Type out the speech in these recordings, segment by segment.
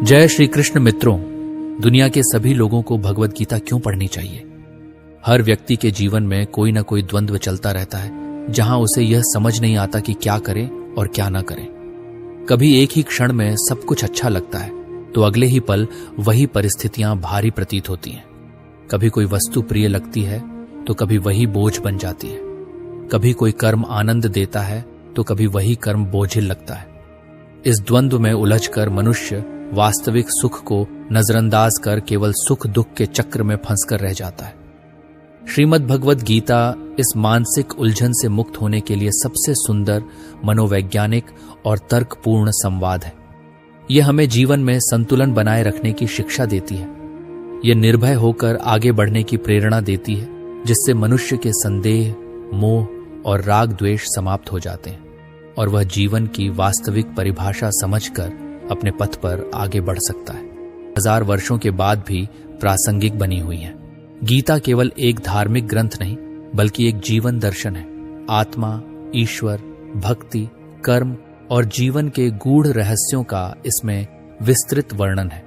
जय श्री कृष्ण मित्रों, दुनिया के सभी लोगों को भगवत गीता क्यों पढ़नी चाहिए। हर व्यक्ति के जीवन में कोई ना कोई द्वंद्व चलता रहता है, जहां उसे यह समझ नहीं आता कि क्या करें और क्या ना करें। कभी एक ही क्षण में सब कुछ अच्छा लगता है तो अगले ही पल वही परिस्थितियां भारी प्रतीत होती हैं। कभी कोई वस्तु प्रिय लगती है तो कभी वही बोझ बन जाती है। कभी कोई कर्म आनंद देता है तो कभी वही कर्म बोझिल लगता है। इस द्वंद्व में उलझकर मनुष्य वास्तविक सुख को नजरअंदाज कर केवल सुख दुख के चक्र में फंसकर रह जाता है। श्रीमद् भगवत गीता इस मानसिक उलझन से मुक्त होने के लिए सबसे सुंदर मनोवैज्ञानिक और तर्कपूर्ण संवाद है। यह हमें जीवन में संतुलन बनाए रखने की शिक्षा देती है। यह निर्भय होकर आगे बढ़ने की प्रेरणा देती है, जिससे मनुष्य के संदेह, मोह और राग द्वेष समाप्त हो जाते हैं और वह जीवन की वास्तविक परिभाषा समझकर अपने पथ पर आगे बढ़ सकता है। 1000 वर्षों के बाद भी प्रासंगिक बनी हुई है। गीता केवल एक धार्मिक ग्रंथ नहीं, बल्कि एक जीवन दर्शन है। आत्मा, ईश्वर, भक्ति, कर्म और जीवन के गूढ़ रहस्यों का इसमें विस्तृत वर्णन है।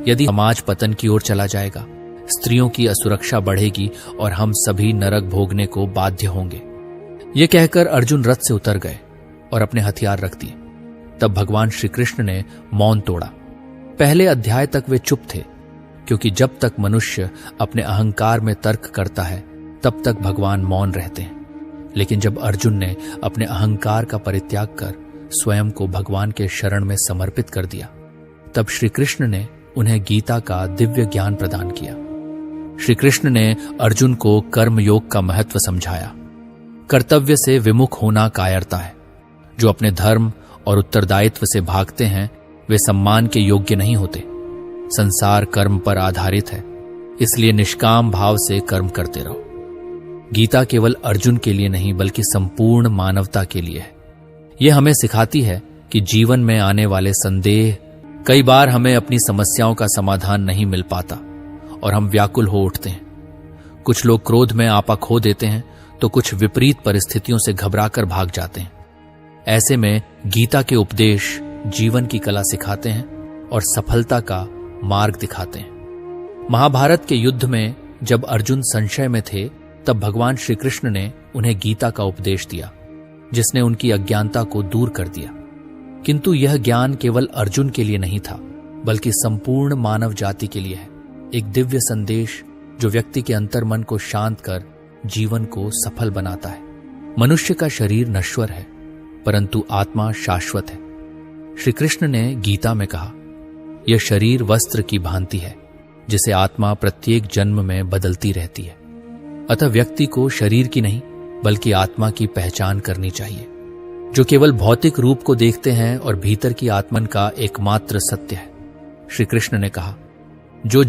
यदि समाज पतन की ओर चला जाएगा, स्त्रियों की असुरक्षा बढ़ेगी और हम सभी नरक भोगने को बाध्य होंगे। ये कहकर अर्जुन रथ से उतर गए और अपने हथियार रख दिए। तब भगवान श्री कृष्ण ने मौन तोड़ा। पहले अध्याय तक वे चुप थे, क्योंकि जब तक मनुष्य अपने अहंकार में तर्क करता है तब तक भगवान मौन रहते हैं। लेकिन जब अर्जुन ने अपने अहंकार का परित्याग कर स्वयं को भगवान के शरण में समर्पित कर दिया, तब श्री कृष्ण ने उन्हें गीता का दिव्य ज्ञान प्रदान किया। श्री कृष्ण ने अर्जुन को कर्म योग का महत्व समझाया। कर्तव्य से विमुख होना कायरता है। जो अपने धर्म और उत्तरदायित्व से भागते हैं वे सम्मान के योग्य नहीं होते। संसार कर्म पर आधारित है, इसलिए निष्काम भाव से कर्म करते रहो। गीता केवल अर्जुन के लिए नहीं, बल्कि संपूर्ण मानवता के लिए है। यह हमें सिखाती है कि जीवन में आने वाले संदेह, कई बार हमें अपनी समस्याओं का समाधान नहीं मिल पाता और हम व्याकुल हो उठते हैं। कुछ लोग क्रोध में आपा खो देते हैं तो कुछ विपरीत परिस्थितियों से घबराकर भाग जाते हैं। ऐसे में गीता के उपदेश जीवन की कला सिखाते हैं और सफलता का मार्ग दिखाते हैं। महाभारत के युद्ध में जब अर्जुन संशय में थे, तब भगवान श्री कृष्ण ने उन्हें गीता का उपदेश दिया, जिसने उनकी अज्ञानता को दूर कर दिया। किंतु यह ज्ञान केवल अर्जुन के लिए नहीं था, बल्कि संपूर्ण मानव जाति के लिए है। एक दिव्य संदेश जो व्यक्ति के अंतर्मन को शांत कर जीवन को सफल बनाता है। मनुष्य का शरीर नश्वर है, परंतु आत्मा शाश्वत है। श्री कृष्ण ने गीता में कहा, यह शरीर वस्त्र की भांति है, जिसे आत्मा प्रत्येक जन्म में बदलती रहती है। अतः व्यक्ति को शरीर की नहीं, बल्कि आत्मा की पहचान करनी चाहिए, जो केवल भौतिक रूप को देखते हैं और भीतर की आत्मन का एकमात्र सत्य है। श्री कृष्ण ने कहा, जो